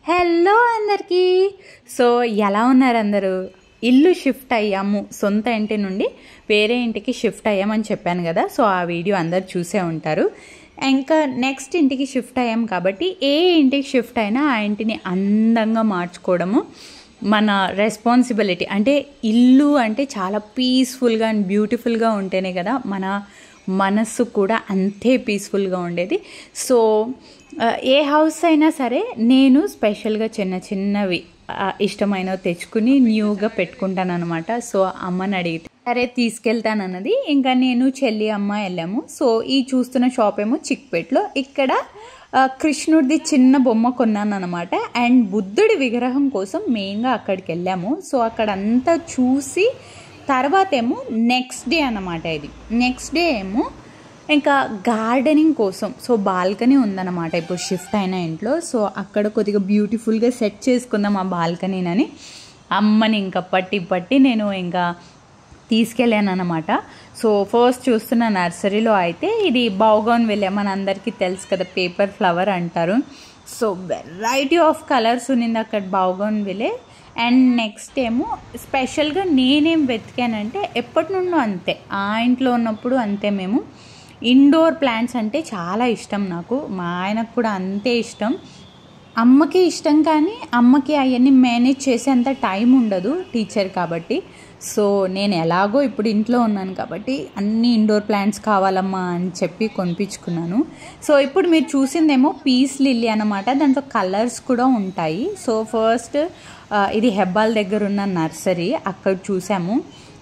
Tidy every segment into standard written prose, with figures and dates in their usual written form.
Hello అందరికీ. So ఎలా ఉన్నారు అందరూ? ఇల్లు షిఫ్ట్ అయ్యాము, సొంత ఇంటి నుండి వేరే ఇంటికి షిఫ్ట్ అయ్యామని చెప్పాను కదా. సో ఆ వీడియో అందరు చూసే ఉంటారు. ఇంకా నెక్స్ట్ ఇంటికి షిఫ్ట్ అయ్యాం కాబట్టి ఏ ఇంటికి షిఫ్ట్ అయినా ఆ ఇంటిని అందంగా మార్చుకోవడము మన రెస్పాన్సిబిలిటీ. అంటే ఇల్లు అంటే చాలా పీస్ఫుల్గా అండ్ బ్యూటిఫుల్గా ఉంటేనే కదా మన మనస్సు కూడా అంతే పీస్ఫుల్గా ఉండేది. సో ఏ హౌస్ అయినా సరే నేను స్పెషల్గా చిన్నవి ఇష్టమైనవి తెచ్చుకుని న్యూగా పెట్టుకుంటాను అనమాట. సో అమ్మని అడిగితే సరే తీసుకెళ్తానన్నది. ఇంకా నేను చెల్లి అమ్మ వెళ్ళాము. సో ఈ చూస్తున్న షాప్ ఏమో చిక్పేట్లో. ఇక్కడ కృష్ణుడిది చిన్న బొమ్మ కొన్నాను అనమాట. అండ్ బుద్ధుడి విగ్రహం కోసం మెయిన్గా అక్కడికి వెళ్ళాము. సో అక్కడంతా చూసి తర్వాత ఏమో నెక్స్ట్ డే అన్నమాట. ఇది నెక్స్ట్ డే ఏమో ఇంకా గార్డెనింగ్ కోసం. సో బాల్కనీ ఉందన్నమాట ఇప్పుడు షిఫ్ట్ అయిన ఇంట్లో. సో అక్కడ కొద్దిగా బ్యూటిఫుల్గా సెట్ చేసుకుందాం ఆ బాల్కనీనని అమ్మని ఇంకా పట్టి నేను ఇంకా తీసుకెళ్ళాను అనమాట. సో ఫస్ట్ చూస్తున్న నర్సరీలో అయితే ఇది బౌగోన్ విలే, మన అందరికీ తెలుసు కదా, పేపర్ ఫ్లవర్ అంటారు. సో వెరైటీ ఆఫ్ కలర్స్ ఉన్నింది అక్కడ బౌగోన్ విలే. అండ్ నెక్స్ట్ ఏమో స్పెషల్గా నేనేం వెతికానంటే ఎప్పటి నుండో అంతే, ఆ ఇంట్లో ఉన్నప్పుడు అంతే, మేము ఇండోర్ ప్లాంట్స్ అంటే చాలా ఇష్టం నాకు. మా ఆయనకు కూడా అంతే ఇష్టం. అమ్మకి ఇష్టం కానీ అమ్మకి అవన్నీ మేనేజ్ చేసేంత టైం ఉండదు, టీచర్ కాబట్టి. సో నేను ఎలాగో ఇప్పుడు ఇంట్లో ఉన్నాను కాబట్టి అన్ని ఇండోర్ ప్లాంట్స్ కావాలమ్మా అని చెప్పి కొనిపించుకున్నాను. సో ఇప్పుడు మీరు చూసిందేమో పీస్ లిల్లీ అనమాట. దాంట్లో కలర్స్ కూడా ఉంటాయి. సో ఫస్ట్ ఇది హెబ్బాల్ దగ్గర ఉన్న నర్సరీ, అక్కడ చూసాము.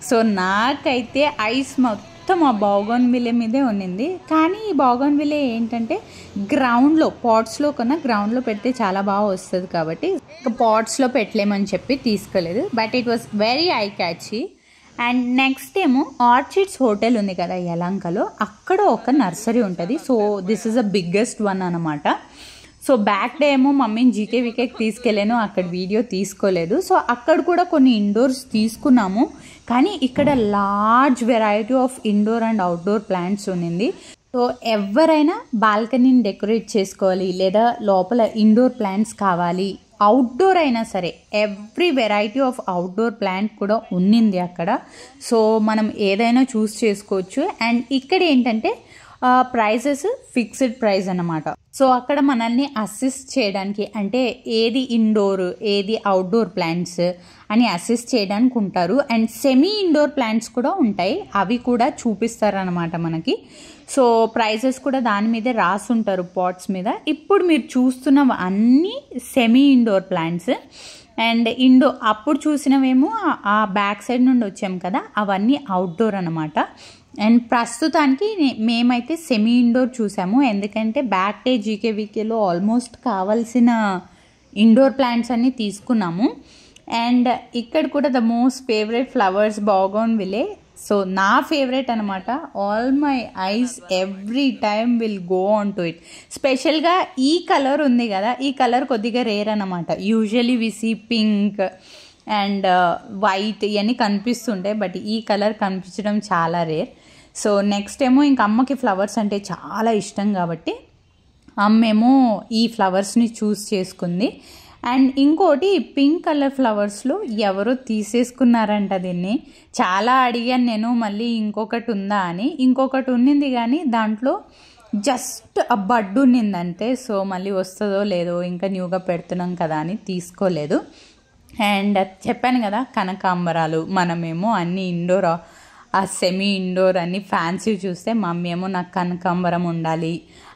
సో నాకైతే ఐస్ మొత్తం ఆ బౌగోన్ విలే మీదే ఉన్నింది. కానీ ఈ బౌగోన్ విలే ఏంటంటే గ్రౌండ్లో, పాట్స్లో కన్నా గ్రౌండ్లో పెడితే చాలా బాగా వస్తుంది కాబట్టి పాట్స్లో పెట్టలేమని చెప్పి తీసుకోలేదు. But it was very I catchy. And next ఏమో ఆర్చిడ్స్ హోటల్ ఉంది కదా యలంకలో, అక్కడ ఒక నర్సరీ ఉంటుంది. So this is a biggest one అనమాట. సో బ్యాక్ డే ఏమో మమ్మీని జీకేవికేకి తీసుకెళ్ళాను, అక్కడ వీడియో తీసుకోలేదు. సో అక్కడ కూడా కొన్ని ఇండోర్స్ తీసుకున్నాము. కానీ ఇక్కడ large variety of indoor and outdoor plants ఉన్నింది. సో ఎవరైనా బాల్కనీని డెకరేట్ చేసుకోవాలి లేదా లోపల ఇండోర్ ప్లాంట్స్ కావాలి, అవుట్డోర్ అయినా సరే every variety of outdoor plant కూడా ఉన్నింది అక్కడ. సో మనం ఏదైనా చూస్ చేసుకోవచ్చు. అండ్ ఇక్కడ ఏంటంటే ప్రైజెస్ ఫిక్స్డ్ ప్రైస్ అన్నమాట. సో అక్కడ మనల్ని అసిస్ట్ చేయడానికి, అంటే ఏది ఇండోర్ ఏది అవుట్డోర్ ప్లాంట్స్ అని అసిస్ట్ చేయడానికి ఉంటారు. అండ్ సెమీ ఇండోర్ ప్లాంట్స్ కూడా ఉంటాయి, అవి కూడా చూపిస్తారనమాట మనకి. సో ప్రైజెస్ కూడా దాని మీదే రాసుంటారు పాట్స్ మీద. ఇప్పుడు మీరు చూస్తున్న అన్నీ సెమీ ఇండోర్ ప్లాంట్స్. అండ్ అప్పుడు చూసినవేమో ఆ బ్యాక్ సైడ్ నుండి వచ్చాం కదా, అవన్నీ అవుట్డోర్ అనమాట. అండ్ ప్రస్తుతానికి మేమైతే సెమీ ఇండోర్ చూసాము, ఎందుకంటే బ్యాక్ డే జీకేవీకేలో ఆల్మోస్ట్ కావాల్సిన ఇండోర్ ప్లాంట్స్ అన్నీ తీసుకున్నాము. అండ్ ఇక్కడ కూడా the most favourite flowers bougainvillea. So నా ఫేవరెట్ అనమాట. All my eyes every time will go on to it. స్పెషల్గా ఈ కలర్ ఉంది కదా, ఈ కలర్ కొద్దిగా రేర్ అనమాట. Usually we see pink and white ఇవన్నీ కనిపిస్తుంటాయి, బట్ ఈ కలర్ కనిపించడం చాలా రేర్. సో నెక్స్ట్ ఏమో ఇంక అమ్మకి ఫ్లవర్స్ అంటే చాలా ఇష్టం కాబట్టి అమ్మేమో ఈ ఫ్లవర్స్ని చూస్ చేసుకుంది. అండ్ ఇంకోటి పింక్ కలర్ ఫ్లవర్స్లో ఎవరో తీసేసుకున్నారంట దీన్ని. చాలా అడిగాను నేను మళ్ళీ ఇంకొకటి ఉందా అని. ఇంకొకటి ఉన్నింది కానీ దాంట్లో జస్ట్ ఆ బడ్ ఉన్నింది అంతే. సో మళ్ళీ వస్తుందో లేదో, ఇంకా న్యూగా పెడుతున్నాం కదా అని తీసుకోలేదు. అండ్ చెప్పాను కదా కనకాంబరాలు, మనమేమో అన్ని ఇండోర్, ఆ సెమీ ఇండోర్ అన్ని ఫ్యాన్సీ చూస్తే మమ్మీ ఏమో నాకు కనకాంబరం ఉండాలి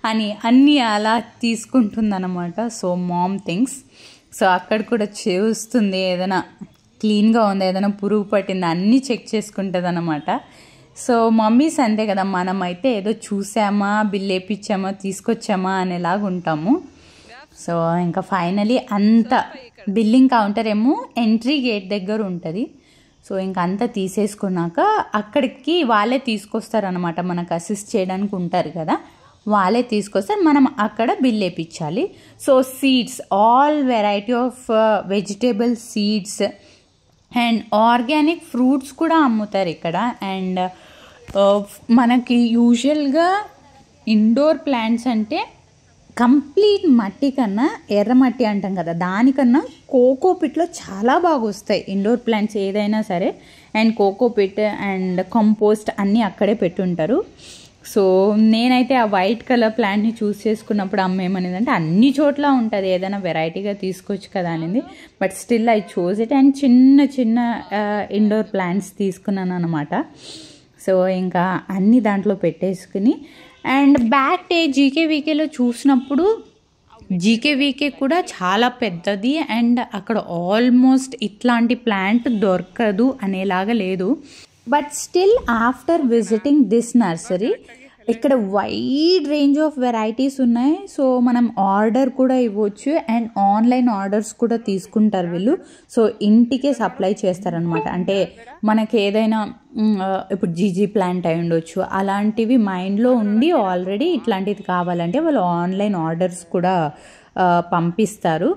అని అన్నీ అలా తీసుకుంటుందన్నమాట. So mom things. సో అక్కడ కూడా చూస్తుంది, ఏదైనా క్లీన్గా ఉందా, ఏదైనా పురుగు పట్టిందా అన్నీ చెక్ చేసుకుంటుంది అనమాట. సో మమ్మీస్ అంతే కదా, మనమైతే ఏదో చూసామా, బిల్ వేయించామా, తీసుకొచ్చామా అనేలాగా ఉంటాము. సో ఇంకా ఫైనలీ అంతా బిల్లింగ్ కౌంటర్ ఏమో ఎంట్రీ గేట్ దగ్గర ఉంటుంది. సో ఇంక అంతా తీసేసుకున్నాక అక్కడికి వాళ్ళే తీసుకొస్తారనమాట, మనకు అసిస్ట్ చేయడానికి ఉంటారు కదా, వాళ్ళే తీసుకొస్తారు, మనం అక్కడ బిల్ వేయించాలి. So seeds, all variety of vegetable seeds and organic fruits కూడా అమ్ముతారు ఇక్కడ. అండ్ మనకి యూజువల్గా ఇండోర్ ప్లాంట్స్ అంటే కంప్లీట్ మట్టి కన్నా ఎర్రమట్టి అంటాం కదా, దానికన్నా కోకోపిట్లో చాలా బాగా వస్తాయి ఇండోర్ ప్లాంట్స్ ఏదైనా సరే. అండ్ కోకోపిట్ అండ్ కంపోస్ట్ అన్నీ అక్కడే పెట్టుంటారు. సో నేనైతే ఆ వైట్ కలర్ ప్లాంట్ని చూస్ చేసుకున్నప్పుడు అమ్మ ఏమనేది అంటే అన్ని చోట్ల ఉంటుంది, ఏదైనా వెరైటీగా తీసుకోవచ్చు కదా అనేది. But still I chose it. And చిన్న చిన్న ఇండోర్ ప్లాంట్స్ తీసుకున్నాను అనమాట. సో ఇంకా అన్ని దాంట్లో పెట్టేసుకుని అండ్ బ్యాక్ డే జీకేవీకేలో చూసినప్పుడు జీకేవీకే కూడా చాలా పెద్దది అండ్ అక్కడ ఆల్మోస్ట్ ఇట్లాంటి ప్లాంట్ దొరకదు అనేలాగా లేదు. But still after visiting this nursery ఇక్కడ వైడ్ రేంజ్ ఆఫ్ వెరైటీస్ ఉన్నాయి. సో మనం ఆర్డర్ కూడా ఇవ్వచ్చు అండ్ ఆన్లైన్ ఆర్డర్స్ కూడా తీసుకుంటారు వీళ్ళు. సో ఇంటికే సప్లై చేస్తారనమాట. అంటే మనకి ఏదైనా ఇప్పుడు జీజీ ప్లాంట్ అయి ఉండొచ్చు, అలాంటివి మైండ్లో ఉండి ఆల్రెడీ ఇట్లాంటిది కావాలంటే వాళ్ళు ఆన్లైన్ ఆర్డర్స్ కూడా పంపిస్తారు.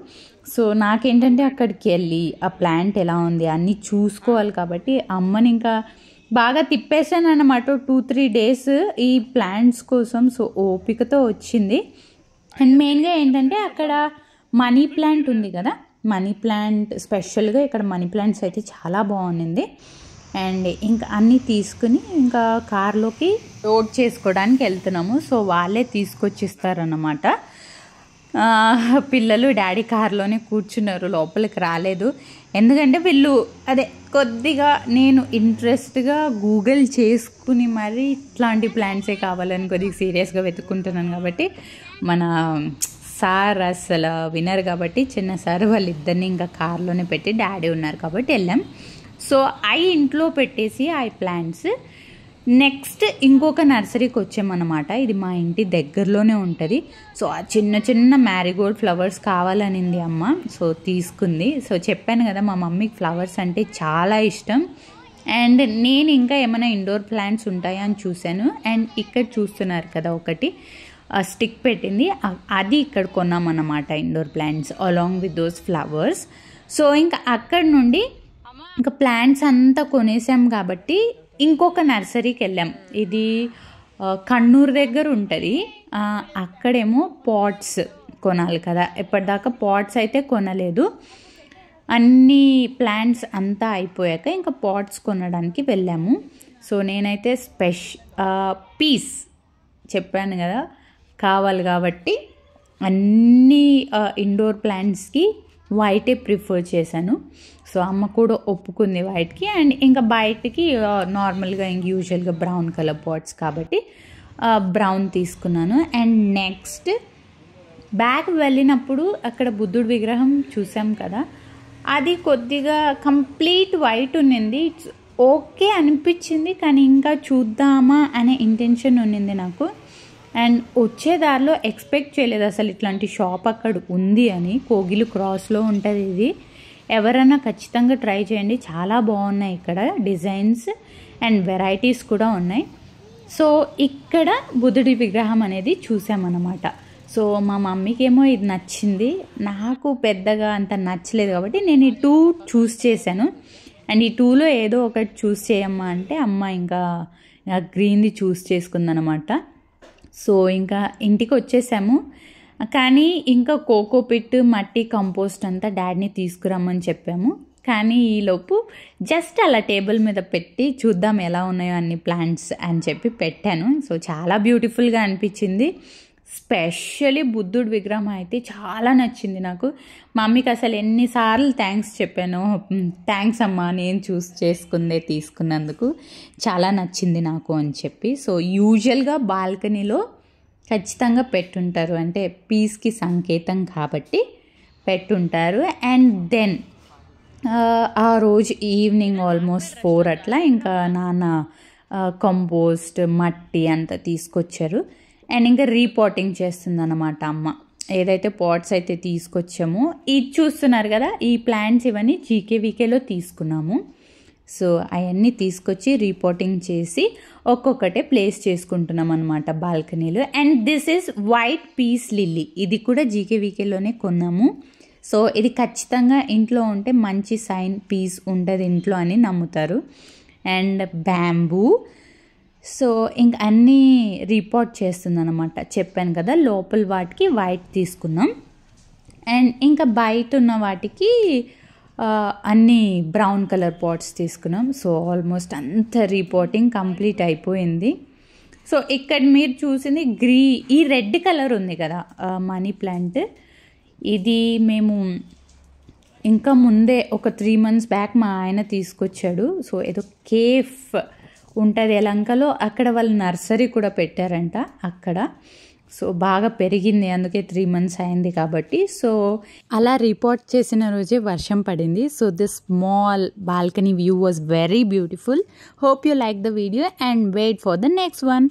సో నాకేంటంటే అక్కడికి వెళ్ళి ఆ ప్లాంట్ ఎలా ఉంది అన్నీ చూసుకోవాలి కాబట్టి అమ్మని ఇంకా బాగా తిప్పేసాను అన్నమాట 2-3 days ఈ ప్లాంట్స్ కోసం. సో ఓపికతో వచ్చింది. అండ్ మెయిన్గా ఏంటంటే అక్కడ మనీ ప్లాంట్ ఉంది కదా, మనీ ప్లాంట్ స్పెషల్గా ఇక్కడ మనీ ప్లాంట్స్ అయితే చాలా బాగుంది. అండ్ ఇంకా అన్నీ తీసుకుని ఇంకా కార్లోకి లోడ్ చేసుకోవడానికి వెళ్తున్నాము. సో వాళ్ళే తీసుకొచ్చిస్తారన్నమాట. పిల్లలు డాడీ కార్లోనే కూర్చున్నారు, లోపలికి రాలేదు. ఎందుకంటే వీళ్ళు కొద్దిగా నేను ఇంట్రెస్ట్గా గూగుల్ చేసుకుని మరి ఇట్లాంటి ప్లాంట్సే కావాలని కొద్దిగా సీరియస్గా వెతుక్కుంటున్నాను కాబట్టి మన సార్ అసలు వినరు కాబట్టి చిన్న సార్ వాళ్ళిద్దరిని ఇంకా కార్లోనే పెట్టి డాడీ ఉన్నారు కాబట్టి వెళ్ళాం. సో అవి ఇంట్లో పెట్టేసి ఆ ప్లాంట్స్ నెక్స్ట్ ఇంకొక నర్సరీకి వచ్చామన్నమాట. ఇది మా ఇంటి దగ్గరలోనే ఉంటుంది. సో ఆ చిన్న చిన్న మ్యారీగోల్డ్ ఫ్లవర్స్ కావాలనింది అమ్మ, సో తీసుకుంది. సో చెప్పాను కదా మా మమ్మీకి ఫ్లవర్స్ అంటే చాలా ఇష్టం. అండ్ నేను ఇంకా ఏమైనా ఇండోర్ ప్లాంట్స్ ఉంటాయా అని చూశాను. అండ్ ఇక్కడ చూస్తున్నారు కదా ఒకటి స్టిక్ పెట్టింది, అది ఇక్కడ కొన్నామన్నమాట indoor plants along with those flowers. So ఇంకా అక్కడ నుండి ఇంకా ప్లాంట్స్ అంతా కొనేసాం కాబట్టి ఇంకొక నర్సరీకి వెళ్ళాం. ఇది కన్నూరు దగ్గర ఉంటుంది. అక్కడేమో పాట్స్ కొనాలి కదా, ఎప్పటిదాకా పాట్స్ అయితే కొనలేదు. అన్ని ప్లాంట్స్ అంతా అయిపోయాక ఇంకా పాట్స్ కొనడానికి వెళ్ళాము. సో నేనైతే పీస్ చెప్పాను కదా కావాలి కాబట్టి అన్ని ఇండోర్ ప్లాంట్స్కి వైటే ప్రిఫర్ చేశాను. సో అమ్మ కూడా ఒప్పుకుంది వైట్కి. అండ్ ఇంకా బయటికి నార్మల్గా ఇంక యూజువల్గా బ్రౌన్ కలర్ పాట్స్ కాబట్టి బ్రౌన్ తీసుకున్నాను. అండ్ నెక్స్ట్ బ్యాక్ వెళ్ళినప్పుడు అక్కడ బుద్ధుడి విగ్రహం చూసాం కదా, అది కొద్దిగా కంప్లీట్ వైట్ ఉన్నింది. ఇట్స్ ఓకే అనిపించింది, కానీ ఇంకా చూద్దామా అనే ఇంటెన్షన్ ఉన్నింది నాకు. అండ్ వచ్చే దారిలో ఎక్స్పెక్ట్ చేయలేదు అసలు ఇట్లాంటి షాప్ అక్కడ ఉంది అని. కోగిలు క్రాస్లో ఉంటుంది ఇది. ఎవరైనా ఖచ్చితంగా ట్రై చేయండి, చాలా బాగున్నాయి ఇక్కడ డిజైన్స్ అండ్ వెరైటీస్ కూడా ఉన్నాయి. సో ఇక్కడ బుద్ధుడి విగ్రహం అనేది చూసామన్నమాట. సో మా మమ్మీకి ఏమో ఇది నచ్చింది, నాకు పెద్దగా అంత నచ్చలేదు కాబట్టి నేను ఈ 2 చూస్ చేశాను. అండ్ ఈ 2లో ఏదో ఒకటి చూస్ చేయమ్మా అంటే అమ్మ ఇంకా గ్రీన్ది చూస్ చేసుకుందనమాట. సో ఇంకా ఇంటికి వచ్చేసాము. కానీ ఇంకా కోకోపిట్ మట్టి కంపోస్ట్ అంతా డాడీని తీసుకురమ్మని చెప్పాము. కానీ ఈలోపు జస్ట్ అలా టేబుల్ మీద పెట్టి చూద్దాం ఎలా ఉన్నాయో అన్ని ప్లాంట్స్ అని చెప్పి పెట్టాను. సో చాలా బ్యూటిఫుల్గా అనిపించింది. స్పెషల్లీ బుద్ధుడి విగ్రహం అయితే చాలా నచ్చింది నాకు. మమ్మీకి అసలు ఎన్నిసార్లు థ్యాంక్స్ చెప్పాను, థ్యాంక్స్ అమ్మా నేను చూస్ చేసుకుందే తీసుకున్నందుకు, చాలా నచ్చింది నాకు అని చెప్పి. సో యూజువల్గా బాల్కనీలో ఖచ్చితంగా పెట్టుంటారు, అంటే పీస్కి సంకేతం కాబట్టి పెట్టుంటారు. అండ్ దెన్ ఆ రోజు ఈవినింగ్ ఆల్మోస్ట్ 4 అట్లా ఇంకా నాన్న కంపోస్ట్ మట్టి అంతా తీసుకొచ్చారు. అండ్ ఇంకా రీపాటింగ్ చేస్తుందన్నమాట అమ్మ. ఏదైతే పాట్స్ అయితే తీసుకొచ్చామో ఇది చూస్తున్నారు కదా, ఈ ప్లాంట్స్ ఇవన్నీ జీకేవీకేలో తీసుకున్నాము. సో అవన్నీ తీసుకొచ్చి రీపాటింగ్ చేసి ఒక్కొక్కటే ప్లేస్ చేసుకుంటున్నాం అనమాట బాల్కనీలో. And this is white peace lily, ఇది కూడా జీకేవీకేలోనే కొన్నాము. సో ఇది ఖచ్చితంగా ఇంట్లో ఉంటే మంచి సైన్ పీస్ ఉంటుంది ఇంట్లో అని నమ్ముతారు. అండ్ బ్యాంబూ, సో ఇంక అన్నీ రిపోర్ట్ చేస్తుంది అనమాట. చెప్పాను కదా, లోపల వాటికి వైట్ తీసుకున్నాం అండ్ ఇంకా బయట ఉన్న వాటికి అన్నీ బ్రౌన్ కలర్ పాట్స్ తీసుకున్నాం. సో ఆల్మోస్ట్ అంత రిపోర్టింగ్ కంప్లీట్ అయిపోయింది. సో ఇక్కడ మీరు చూసింది ఈ రెడ్ కలర్ ఉంది కదా మనీ ప్లాంట్, ఇది మేము ఇంకా ముందే ఒక 3 months బ్యాక్ మా ఆయన తీసుకొచ్చాడు. సో ఏదో కేఫ్ ఉంటుంది యలంకలో, అక్కడ వాళ్ళు నర్సరీ కూడా పెట్టారంట అక్కడ. సో బాగా పెరిగింది, అందుకే 3 months అయింది కాబట్టి. సో అలా రిపోర్ట్ చేసిన రోజే వర్షం పడింది. So this small balcony view was very beautiful. Hope you like the video and wait for the next one.